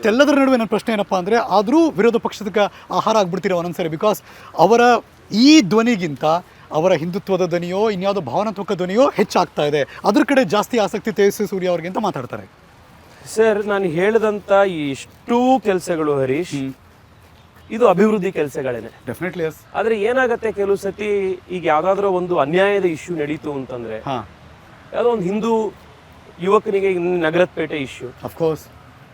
ಇಷ್ಟೆಲ್ಲದರ ನಡುವೆ ನನ್ನ ಪ್ರಶ್ನೆ ಏನಪ್ಪ ಅಂದರೆ, ಆದರೂ ವಿರೋಧ ಪಕ್ಷದ ಆಹಾರ ಆಗ್ಬಿಡ್ತೀರೋ ಒಂದೊಂದ್ಸರಿ. ಬಿಕಾಸ್ ಅವರ ಈ ಧ್ವನಿಗಿಂತ ಅವರ ಹಿಂದುತ್ವದ ಧ್ವನಿಯೋ ಇನ್ಯಾವುದೋ ಭಾವನಾತ್ಮಕ ಧ್ವನಿಯೋ ಹೆಚ್ಚಾಗ್ತಾ ಇದೆ, ಅದ್ರ ಕಡೆ ಜಾಸ್ತಿ ಆಸಕ್ತಿ ತೇಜಸ್ವಿ ಸೂರ್ಯ ಅವ್ರಿಗೆ ಅಂತ ಮಾತಾಡ್ತಾರೆ. ಸರ್, ನಾನು ಹೇಳಿದಂಥ ಇಷ್ಟೂ ಕೆಲಸಗಳು ಹರೀಶ್, ಇದು ಅಭಿವೃದ್ಧಿ ಕೆಲಸಗಳೇನೆ. Definitely yes. ಆದರೆ ಏನಾಗುತ್ತೆ, ಕೆಲವು ಸತಿ ಈಗ ಯಾವುದಾದ್ರೂ ಒಂದು ಅನ್ಯಾಯದ ಇಶ್ಯೂ ನಡೀತು ಅಂತಂದರೆ, ಯಾವುದೋ ಒಂದು ಹಿಂದೂ ಯುವಕನಿಗೆ ನಗರದ ಪೇಟೆ ಇಶ್ಯೂ, ಅಫ್ಕೋರ್ಸ್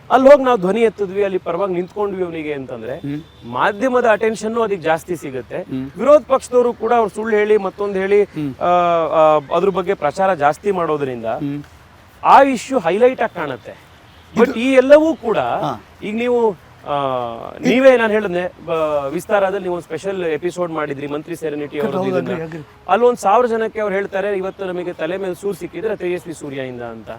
ಅಲ್ಲಿ ಹೋಗಿ ನಾವು ಧ್ವನಿ ಎತ್ತಿದ್ವಿ, ಅಲ್ಲಿ ಪರವಾಗಿ ನಿಂತ್ಕೊಂಡ್ವಿ ಅವನಿಗೆ ಅಂತಂದ್ರೆ ಮಾಧ್ಯಮದ ಅಟೆನ್ಷನ್ ಅದಕ್ಕೆ ಜಾಸ್ತಿ ಸಿಗುತ್ತೆ. ವಿರೋಧ ಪಕ್ಷದವರು ಕೂಡ ಅವ್ರು ಸುಳ್ಳು ಹೇಳಿ ಮತ್ತೊಂದು ಹೇಳಿ ಅದ್ರ ಬಗ್ಗೆ ಪ್ರಚಾರ ಜಾಸ್ತಿ ಮಾಡೋದ್ರಿಂದ ಆ ಇಶ್ಯೂ ಹೈಲೈಟ್ ಆಗಿ ಕಾಣುತ್ತೆ. ಬಟ್ ಈ ಎಲ್ಲವೂ ಕೂಡ ಈಗ ನೀವೇ ನಾನು ಹೇಳಿದ್ನೆ ವಿಸ್ತಾರದಲ್ಲಿ ನೀವು ಒಂದು ಸ್ಪೆಷಲ್ ಎಪಿಸೋಡ್ ಮಾಡಿದ್ರಿ ಮಂತ್ರಿ ಸೆರೆನಿಟಿ ಅವರು, ಅಲ್ಲಿ 1,000 ಜನಕ್ಕೆ ಅವ್ರು ಹೇಳ್ತಾರೆ ಇವತ್ತು ನಮಗೆ ತಲೆ ಮೇಲೆ ಸೂರು ಸಿಕ್ಕಿದ್ರೆ ತೇಜಸ್ವಿ ಸೂರ್ಯಯಿಂದ ಅಂತ.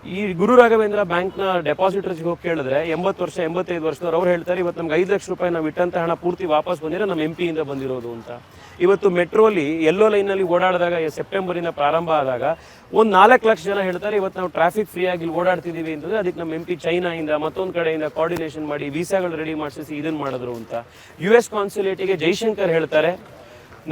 ಈ ಗುರು ರಾಘವೇಂದ್ರ ಬ್ಯಾಂಕ್ನ ಡೆಪಾಸಿಟರ್ಸ್ ಹೋಗಿ ಕೇಳಿದ್ರೆ 80 ವರ್ಷ 85 ವರ್ಷದವ್ರು ಅವ್ರು ಹೇಳ್ತಾರೆ ಇವತ್ತು ನಮ್ಗೆ 5 ಲಕ್ಷ ರೂಪಾಯಿ ನಾವು ಇಟ್ಟಂತ ಹಣ ಪೂರ್ತಿ ವಾಪಸ್ ಬಂದಿರೋ ನಮ್ಮ MP ಇಂದ ಬಂದಿರೋದು ಅಂತ. ಇವತ್ತು ಮೆಟ್ರೋಲಿ ಎಲ್ಲೋ ಲೈನಲ್ಲಿ ಓಡಾಡಿದಾಗ ಸೆಪ್ಟೆಂಬರಿಂದ ಪ್ರಾರಂಭ ಆದಾಗ ಒಂದು 4 ಲಕ್ಷ ಜನ ಹೇಳ್ತಾರೆ ಇವತ್ತು ನಾವು ಟ್ರಾಫಿಕ್ ಫ್ರೀ ಆಗಿ ಓಡಾಡ್ತಿದ್ದೀವಿ ಅಂತಂದ್ರೆ ಅದಕ್ಕೆ ನಮ್ಮ MP ಚೈನಾಯಿಂದ ಮತ್ತೊಂದು ಕಡೆಯಿಂದ ಕೋಆರ್ಡಿನೇಷನ್ ಮಾಡಿ ವೀಸಾಗಳು ರೆಡಿ ಮಾಡಿಸಿ ಇದನ್ನು ಮಾಡಿದ್ರು ಅಂತ. US ಕಾನ್ಸುಲೇಟಿಗೆ ಜೈಶಂಕರ್ ಹೇಳ್ತಾರೆ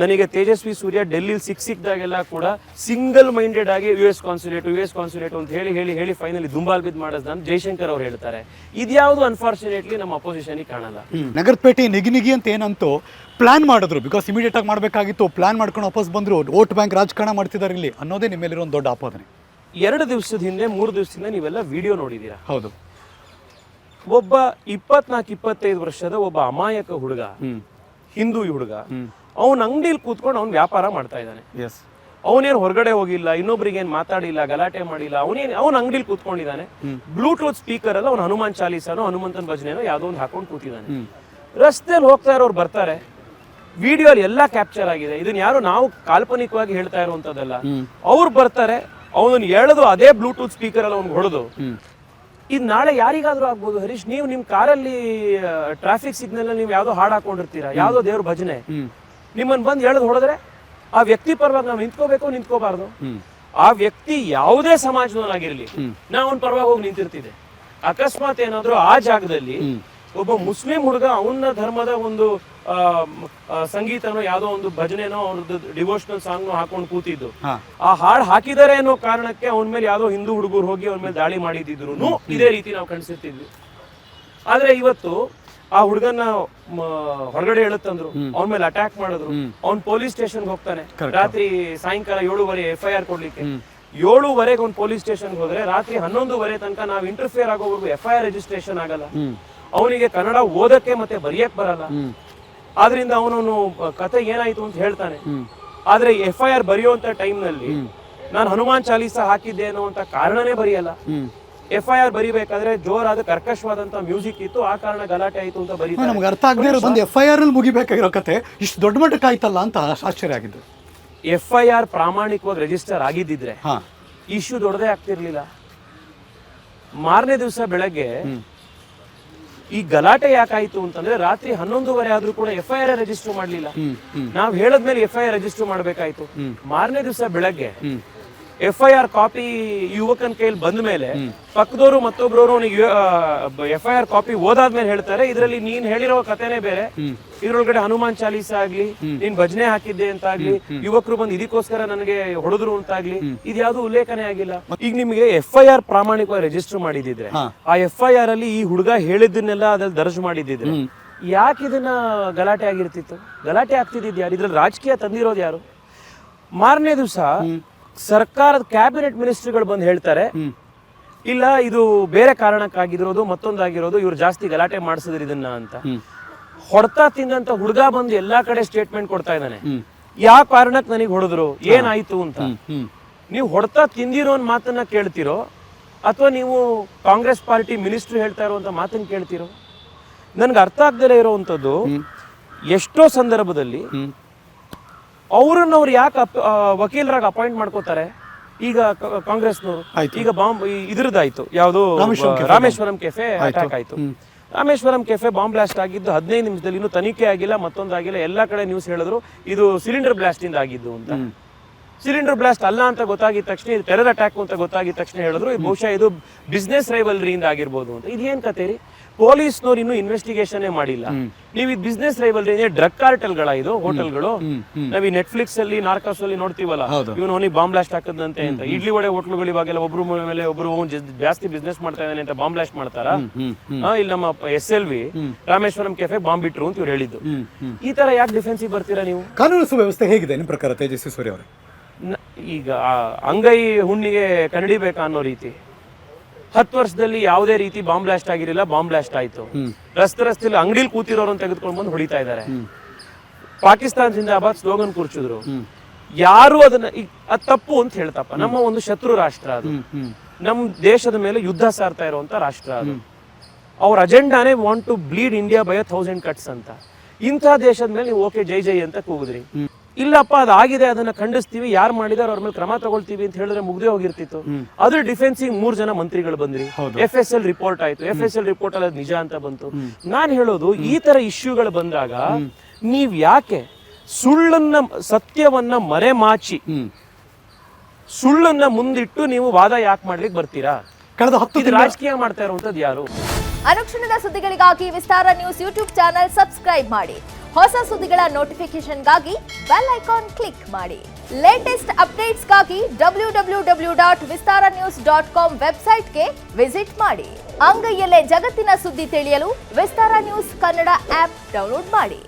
ನನಗೆ ತೇಜಸ್ವಿ ಸೂರ್ಯ ಡೆಲ್ಲಿಲಿ ಸಿಕ್ಕಿದಾಗೆಲ್ಲ ಕೂಡ ಸಿಂಗಲ್ ಮೈಂಡೆಡ್ ಆಗಿ US ಕಾನ್ಸುಲೇಟ್ ಅಂತ ಹೇಳಿ ಫೈನಲಿ ದುಂಬಾಲ್ ಬಿದ್ದು ಮಾಡಿಸ್ದ ಅಂತ ಜೈಶಂಕರ್ ಅವ್ರು ಹೇಳ್ತಾರೆ. ಇದ್ಯಾವುದು ಅನ್ಫಾರ್ಚುನೇಟ್ಲಿ ನಮ್ಮ ಅಪೋಸಿಷನ್ಗೆ ಕಾಣಲ್ಲ. ನಗರಪೇಟೆ ನಿಗಿ ಅಂತ ಏನಂತೂ ಪ್ಲಾನ್ ಮಾಡಿದ್ರು, ಬಿಕಾಸ್ ಇಮಿಡಿಯೇಟ್ ಆಗಿ ಮಾಡಬೇಕಾಗಿತ್ತು, ಪ್ಲಾನ್ ಮಾಡ್ಕೊಂಡು ವಾಪಸ್ ಬಂದ್ರು, ವೋಟ್ ಬ್ಯಾಂಕ್ ರಾಜಕಾರಣ ಮಾಡ್ತಿದ್ದಾರೆ ಇಲ್ಲಿ ಅನ್ನೋದೇ ನಿಮ್ಮೇಲಿರೋ ಒಂದು ದೊಡ್ಡ ಆಪಾದನೆ. 2 ದಿವಸದ ಹಿಂದೆ 3 ದಿವಸದಿಂದ ನೀವೆಲ್ಲ ವಿಡಿಯೋ ನೋಡಿದ್ದೀರಾ. ಹೌದು, ಒಬ್ಬ 24-25 ವರ್ಷದ ಒಬ್ಬ ಅಮಾಯಕ ಹುಡುಗ, ಹಿಂದೂ ಹುಡುಗ, ಅವನ ಅಂಗಡಿಲಿ ಕೂತ್ಕೊಂಡು ಅವ್ನು ವ್ಯಾಪಾರ ಮಾಡ್ತಾ ಇದ್ದಾನೆ. ಅವನೇನು ಹೊರಗಡೆ ಹೋಗಿಲ್ಲ, ಇನ್ನೊಬ್ರಿಗೆ ಏನ್ ಮಾತಾಡಿಲ್ಲ, ಗಲಾಟೆ ಮಾಡಿಲ್ಲ, ಅವನ ಅಂಗಡಿಲಿ ಕೂತ್ಕೊಂಡಿದ್ದಾನೆ. ಬ್ಲೂಟೂತ್ ಸ್ಪೀಕರ್ ಅಲ್ಲ ಅವ್ನು ಹನುಮಾನ್ ಚಾಲೀಸನೋ ಹನುಮಂತನ ಭಜನೆನೋ ಯಾವ್ದೋ ಒಂದು ಹಾಕೊಂಡು ಕೂತಿದ್ದಾನೆ. ರಸ್ತೆಯಲ್ಲಿ ಹೋಗ್ತಾ ಇರೋರು ಬರ್ತಾರೆ, ವಿಡಿಯೋ ಅಲ್ಲಿ ಎಲ್ಲಾ ಕ್ಯಾಪ್ಚರ್ ಆಗಿದೆ. ಇದನ್ನ ಯಾರು ನಾವು ಕಾಲ್ಪನಿಕವಾಗಿ ಹೇಳ್ತಾ ಇರುವಂತದ್ದಲ್ಲ. ಅವ್ರು ಬರ್ತಾರೆ, ಅವನನ್ನು ಎಳೆದು ಅದೇ ಬ್ಲೂಟೂತ್ ಸ್ಪೀಕರ್ ಅಲ್ಲಿ ಅವ್ನು ಹೊಡೆದು, ಇದು ನಾಳೆ ಯಾರಿಗಾದ್ರೂ ಆಗ್ಬೋದು ಹರೀಶ್. ನೀವು ನಿಮ್ ಕಾರಲ್ಲಿ ಟ್ರಾಫಿಕ್ ಸಿಗ್ನಲ್ ನೀವು ಯಾವ್ದೋ ಹಾಡು ಹಾಕೊಂಡಿರ್ತೀರಾ, ಯಾವ್ದೋ ದೇವ್ರ ಭಜನೆ, ನಿಮ್ಮನ್ನ ಬಂದು ಎಳೆದು ಹೊಡೆದ್ರೆ ಆ ವ್ಯಕ್ತಿ ಪರವಾಗಿ ನಾವು ನಿಂತ್ಕೋಬೇಕು ನಿಂತ್ಕೋಬಾರ್ದು. ಆ ವ್ಯಕ್ತಿ ಯಾವುದೇ ಸಮಾಜದವನಾಗಿರ್ಲಿ, ನಾವು ಅವನ ಪರವಾಗಿ ಹೋಗಿ ನಿಂತಿರ್ತಿದೆ. ಅಕಸ್ಮಾತ್ ಏನಾದ್ರು ಆ ಜಾಗದಲ್ಲಿ ಒಬ್ಬ ಮುಸ್ಲಿಂ ಹುಡುಗ ಅವನ ಧರ್ಮದ ಒಂದು ಸಂಗೀತನೋ ಯಾವ್ದೋ ಒಂದು ಭಜನೆನೋ ಅವ್ರದ್ದು ಡಿವೋಷನಲ್ ಸಾಂಗ್ ಹಾಕೊಂಡು ಕೂತಿದ್ದು, ಆ ಹಾಡು ಹಾಕಿದಾರೆ ಅನ್ನೋ ಕಾರಣಕ್ಕೆ ಅವನ ಮೇಲೆ ಯಾವ್ದೋ ಹಿಂದೂ ಹುಡುಗರು ಹೋಗಿ ಅವನ ಮೇಲೆ ದಾಳಿ ಮಾಡಿದ್ರು ಇದೇ ರೀತಿ ನಾವು ಕಾಣಿಸಿರ್ತಿದ್ವಿ. ಆದ್ರೆ ಇವತ್ತು ಆ ಹುಡುಗನ್ನ ಹೊರಗಡೆ ಹೇಳುತ್ತಂದ್ರು, ಅವನ ಮೇಲೆ ಅಟ್ಯಾಕ್ ಮಾಡಿದ್ರು, ಅವ್ನ್ ಪೊಲೀಸ್ ಸ್ಟೇಷನ್ಗೆ ಹೋಗ್ತಾನೆ. ರಾತ್ರಿ ಸಾಯಂಕಾಲ 7:30 FIR ಕೊಡ್ಲಿಕ್ಕೆ 7:00 ಅವ್ನು ಪೊಲೀಸ್ ಸ್ಟೇಷನ್ಗೆ ಹೋದ್ರೆ ರಾತ್ರಿ 11:00 ತನಕ ನಾವು ಇಂಟರ್ಫಿಯರ್ ಆಗೋವರೆಗೂ FIR ರಿಜಿಸ್ಟ್ರೇಷನ್ ಆಗಲ್ಲ. ಅವನಿಗೆ ಕನ್ನಡ ಓದಕ್ಕೆ ಮತ್ತೆ ಬರೆಯಕ್ ಬರಲ್ಲ. ಆದ್ರಿಂದ ಅವನವನು ಕತೆ ಏನಾಯ್ತು ಅಂತ ಹೇಳ್ತಾನೆ. ಆದ್ರೆ FIR ಬರೆಯುವಂತ ಟೈಮ್ ನಲ್ಲಿ ನಾನು ಹನುಮಾನ್ ಚಾಲೀಸ ಹಾಕಿದ್ದೆ ಅನ್ನುವಂತ ಕಾರಣನೇ ಬರೆಯಲ್ಲ. FIR ಬರಿಬೇಕಾದ್ರೆ ಜೋರಾದ ಕರ್ಕಶವಾದಂತ ಮ್ಯೂಸಿಕ್ ಇತ್ತು, ಆ ಕಾರಣ ಗಲಾಟೆ ಆಯ್ತು ಅಂತ ಬರೀತಾರೆ. ನಮ್ಗೆ ಅರ್ಥ ಆಗದೆ ಇರೋದು ಒಂದು FIR ಅಲ್ಲಿ ಮುಗಿಬೇಕಾಗಿರೋ ಕತೆ ಇಷ್ಟು ದೊಡ್ಡ ಮಟ್ಟಕ್ಕೆ ಆಯ್ತಲ್ಲ ಅಂತ ಆಶ್ಚರ್ಯ ಆಗಿದ್ದು. FIR ಪ್ರಾಮಾಣಿಕವಾಗಿ ರಿಜಿಸ್ಟರ್ ಆಗಿದ್ದಿದ್ರೆ ಇಶ್ಯೂ ದೊಡ್ಡದೇ ಆಗ್ತಿರ್ಲಿಲ್ಲ. ಮಾರನೇ ದಿವಸ ಬೆಳಗ್ಗೆ ಈ ಗಲಾಟೆ ಯಾಕಾಯ್ತು ಅಂತಂದ್ರೆ ರಾತ್ರಿ 11:30 ಆದ್ರೂ ಕೂಡ FIR ರಿಜಿಸ್ಟರ್ ಮಾಡ್ಲಿಲ್ಲ. ನಾವ್ ಹೇಳದ್ಮೇಲೆ FIR ರಿಜಿಸ್ಟರ್ ಮಾಡ್ಬೇಕಾಯ್ತು. ಮಾರನೇ ದಿವಸ ಬೆಳಗ್ಗೆ FIR ಕಾಪಿ ಯುವಕನ ಕೈಯಲ್ಲಿ ಬಂದ ಮೇಲೆ ಪಕ್ಕದವರು ಮತ್ತೊಬ್ರವರು FIR ಕಾಪಿ ಓದಾದ್ಮೇಲೆ ಹೇಳ್ತಾರೆ, ಇದ್ರಲ್ಲಿ ನೀನ್ ಹೇಳಿರೋ ಕಥೆನೇ ಬೇರೆ, ಇದ್ರೊಳಗಡೆ ಹನುಮಾನ್ ಚಾಲೀಸ ಆಗ್ಲಿ, ನೀನ್ ಭಜನೆ ಹಾಕಿದ್ದೆ ಅಂತ ಆಗ್ಲಿ, ಯುವಕರು ಬಂದು ಇದಕ್ಕೋಸ್ಕರ ನನಗೆ ಹೊಡೆದ್ರು ಅಂತಾಗ್ಲಿ, ಇದ್ಯಾವುದು ಉಲ್ಲೇಖನೆ ಆಗಿಲ್ಲ. ಈಗ ನಿಮ್ಗೆ FIR ಪ್ರಾಮಾಣಿಕವಾಗಿ ರಿಜಿಸ್ಟರ್ ಮಾಡಿದಿದ್ರೆ, ಆ FIR ಅಲ್ಲಿ ಈ ಹುಡುಗ ಹೇಳಿದ್ದನ್ನೆಲ್ಲ ಅದ್ರಲ್ಲಿ ದರ್ಜ್ ಮಾಡಿದಿದ್ರೆ ಯಾಕೆ ಇದನ್ನ ಗಲಾಟೆ ಆಗಿರ್ತಿತ್ತು? ಗಲಾಟೆ ಆಗ್ತಿದ್ದಿದ್ ಯಾರು? ಇದ್ರಲ್ಲಿ ರಾಜಕೀಯ ತಂದಿರೋದು ಯಾರು? ಮಾರನೇ ದಿವಸ ಸರ್ಕಾರದ ಕ್ಯಾಬಿನೆಟ್ ಮಿನಿಸ್ಟರ್ಗಳು ಬಂದು ಹೇಳ್ತಾರೆ, ಇಲ್ಲ ಇದು ಬೇರೆ ಕಾರಣಕ್ಕಾಗಿರೋದು, ಮತ್ತೊಂದಾಗಿರೋದು, ಇವ್ರು ಜಾಸ್ತಿ ಗಲಾಟೆ ಮಾಡಿಸಿದ್ರು ಇದನ್ನ ಅಂತ. ಹೊಡ್ತಾ ತಿಂದಂತ ಹುಡುಗ ಬಂದು ಎಲ್ಲಾ ಕಡೆ ಸ್ಟೇಟ್ಮೆಂಟ್ ಕೊಡ್ತಾ ಇದ್ದಾನೆ, ಯಾವ ಕಾರಣಕ್ಕೆ ನನಗೆ ಹೊಡೆದ್ರು, ಏನಾಯ್ತು ಅಂತ. ನೀವು ಹೊಡ್ತಾ ತಿಂದಿರೋ ಮಾತನ್ನ ಕೇಳ್ತಿರೋ ಅಥವಾ ನೀವು ಕಾಂಗ್ರೆಸ್ ಪಾರ್ಟಿ ಮಿನಿಸ್ಟರ್ ಹೇಳ್ತಾ ಇರುವಂತ ಮಾತನ್ನ ಕೇಳ್ತಿರೋ? ನನ್ಗೆ ಅರ್ಥ ಆಗ್ದಲೇ ಇರೋವಂಥದ್ದು, ಎಷ್ಟೋ ಸಂದರ್ಭದಲ್ಲಿ ಅವ್ರು ಯಾಕೆ ವಕೀಲರಾಗಿ ಅಪಾಯಿಂಟ್ ಮಾಡ್ಕೋತಾರೆ. ಈಗ ಕಾಂಗ್ರೆಸ್ನವರು ಈಗ ಬಾಂಬ್ ಇದ್ರದ್ದಾಯ್ತು, ಯಾವುದು ರಾಮೇಶ್ವರಂ ಕೆಫೆ ಅಟ್ಯಾಕ್ ಆಯ್ತು. ರಾಮೇಶ್ವರಂ ಕೆಫೆ ಬಾಂಬ್ ಬ್ಲಾಸ್ಟ್ ಆಗಿದ್ದು 15 ನಿಮಿಷದಲ್ಲಿ, ಇನ್ನೂ ತನಿಖೆ ಆಗಿಲ್ಲ, ಮತ್ತೊಂದಾಗಿಲ್ಲ. ಎಲ್ಲಾ ಕಡೆ ನ್ಯೂಸ್ ಹೇಳಿದ್ರು ಇದು ಸಿಲಿಂಡರ್ ಬ್ಲಾಸ್ಟ್ ಇಂದ ಆಗಿದ್ದು ಅಂತ. ಸಿಲಿಂಡರ್ ಬ್ಲಾಸ್ಟ್ ಅಲ್ಲ ಅಂತ ಗೊತ್ತಾಗಿದ ತಕ್ಷಣ ಇದು ಟೆರರ್ ಅಟ್ಯಾಕ್ ಅಂತ ಗೊತ್ತಾಗಿದ ತಕ್ಷಣ ಹೇಳಿದ್ರು ಇದು ಬಹುಶಃ ಇದು ಬಿಸ್ನೆಸ್ ರೈವಲ್ರಿಯಿಂದ ಆಗಿರ್ಬೋದು ಅಂತ. ಇದೇನ್ ಕತೆ ರೀ? ಪೊಲೀಸ್ನವ್ರು ಇನ್ನೂ ಇನ್ವೆಸ್ಟಿಗೇಷನ್ ಮಾಡಿಲ್ಲ. ನೀವು ಇದು ಬಿಸ್ನೆಸ್ ರೈವಲ್ರಿ ಡ್ರಗ್ ಕಾರ್ಟೆಲ್ಗಳ ಇದು ಹೋಟೆಲ್ಗಳು. ನಾವ್ ಈ ನೆಟ್ಫ್ಲಿಕ್ಸ್ ಅಲ್ಲಿ ನಾರ್ಕಾಸ್ ಅಲ್ಲಿ ನೋಡ್ತೀವಲ್ಲ, ಇವನು ಅವನಿಗೆ ಬಾಂಬ್ ಬ್ಲಾಸ್ಟ್ ಹಾಕದಂತೆ ಅಂತ. ಇಡ್ಲಿ ವಡೆ ಹೋಟ್ಲುಗಳು ಇವಾಗೆಲ್ಲ ಒಬ್ರು ಮೇಲೆ ಒಬ್ರು ಜಾಸ್ತಿ ಬಿಸ್ನೆಸ್ ಮಾಡ್ತಾ ಇದ್ದಾನೆ ಅಂತ ಬಾಂಬ್ ಬ್ಲಾಸ್ಟ್ ಮಾಡ್ತಾರ. ಇಲ್ಲಿ ನಮ್ಮ SLV ರಾಮೇಶ್ವರಂ ಕೆಫೆ ಬಾಂಬ್ ಬಿಟ್ರು ಅಂತ ಇವ್ರು ಹೇಳಿದ್ದು. ಈ ತರ ಯಾಕೆ ಡಿಫೆನ್ಸಿಗೆ ಬರ್ತೀರಾ ನೀವು? ಕಾನೂನು ಸುವ್ಯವಸ್ಥೆ ಹೇಗಿದೆ ನಿಮ್ಮ ಪ್ರಕಾರ ತೇಜಸ್ವಿ ಸೂರ್ಯ ಅವರೇ? ಈಗ ಅಂಗೈ ಹುಣ್ಣಿಗೆ ಕನ್ನಡಿ ಬೇಕಾ ಅನ್ನೋ ರೀತಿ 10 ವರ್ಷದಲ್ಲಿ ಯಾವುದೇ ರೀತಿ ಬಾಂಬ್ ಬ್ಲಾಸ್ಟ್ ಆಗಿರಲಿಲ್ಲ. ಬಾಂಬ್ ಬ್ಲಾಸ್ಟ್ ಆಯ್ತು. ರಸ್ತೆಲಿ ಅಂಗಡಿಲಿ ಕೂತಿರೋರನ್ನ ತೆಗೆದುಕೊಂಡು ಬಂದು ಹೊಡಿತಾ ಇದ್ದಾರೆ. ಪಾಕಿಸ್ತಾನ ಜಿಂದಾಬಾದ್ ಸ್ಲೋಗನ್ ಕೂರ್ಸಿದ್ರು. ಯಾರು ಅದನ್ನ ಅದ್ ತಪ್ಪು ಅಂತ ಹೇಳ್ತಪ್ಪ. ನಮ್ಮ ಒಂದು ಶತ್ರು ರಾಷ್ಟ್ರ ಅದು. ನಮ್ ದೇಶದ ಮೇಲೆ ಯುದ್ಧ ಸಾರ್ತಾ ಇರುವಂತ ರಾಷ್ಟ್ರ ಅದು. ಅವ್ರ ಅಜೆಂಡಾನೇ want to bleed India by 1000 cuts ಅಂತ. ಇಂಥ ದೇಶದ ಮೇಲೆ ನೀವು ಓಕೆ ಜೈ ಜೈ ಅಂತ ಕೂಗಿದ್ರಿ. ಇಲ್ಲಪ್ಪ ಅದಾಗಿದೆ, ಅದನ್ನ ಖಂಡಿಸ್ತೀವಿ, ಯಾರು ಮಾಡಿದಾರೆ ಅವ್ರ ಮೇಲೆ ಕ್ರಮ ತಗೊಳ್ತೀವಿ ಅಂತ ಹೇಳಿದ್ರೆ ಮುಗ್ದೇ ಹೋಗಿರ್ತಿತ್ತು. ಅದ್ರ ಡಿಫೆನ್ಸಿಗೆ 3 ಜನ ಮಂತ್ರಿಗಳು ಬಂದ್ರಿ. FSL ರಿಪೋರ್ಟ್ ಆಯ್ತು. FSL ರಿಪೋರ್ಟ್ ಅಲ್ಲಿ ನಿಜ ಅಂತ ಬಂತು. ನಾನ್ ಹೇಳೋದು, ಈ ತರ ಇಶ್ಯೂಗಳು ಬಂದಾಗ ನೀವ್ ಯಾಕೆ ಸುಳ್ಳನ್ನ ಸತ್ಯವನ್ನ ಮರೆಮಾಚಿ ಸುಳ್ಳನ್ನ ಮುಂದಿಟ್ಟು ನೀವು ವಾದ ಯಾಕೆ ಮಾಡ್ಲಿಕ್ಕೆ ಬರ್ತೀರಾ? ಕಳೆದ 10 ರಾಜಕೀಯ ಮಾಡ್ತಾ ಇರುವಂತದ್ದು ಯಾರು? ಅನುಕ್ಷಣದ ಸುದ್ದಿಗಳಿಗಾಗಿ ವಿಸ್ತಾರ ನ್ಯೂಸ್ ಯೂಟ್ಯೂಬ್ ಚಾನೆಲ್ ಸಬ್ಸ್ಕ್ರೈಬ್ ಮಾಡಿ. ಹೊಸ ಸುದ್ದಿಗಳ ನೋಟಿಫಿಕೇಶನ್ಗಾಗಿ ಬೆಲ್ ಐಕಾನ್ ಕ್ಲಿಕ್ ಮಾಡಿ. ಲೇಟೆಸ್ಟ್ ಅಪ್ಡೇಟ್ಸ್ಗಾಗಿ www.vistaranews.com ವೆಬ್ಸೈಟ್ಗೆ ವಿಸಿಟ್ ಮಾಡಿ. ಅಂಗೈಯಲ್ಲೇ ಜಗತ್ತಿನ ಸುದ್ದಿ ತಿಳಿಯಲು ವಿಸ್ತಾರ ನ್ಯೂಸ್ ಕನ್ನಡ ಆಪ್ ಡೌನ್ಲೋಡ್ ಮಾಡಿ.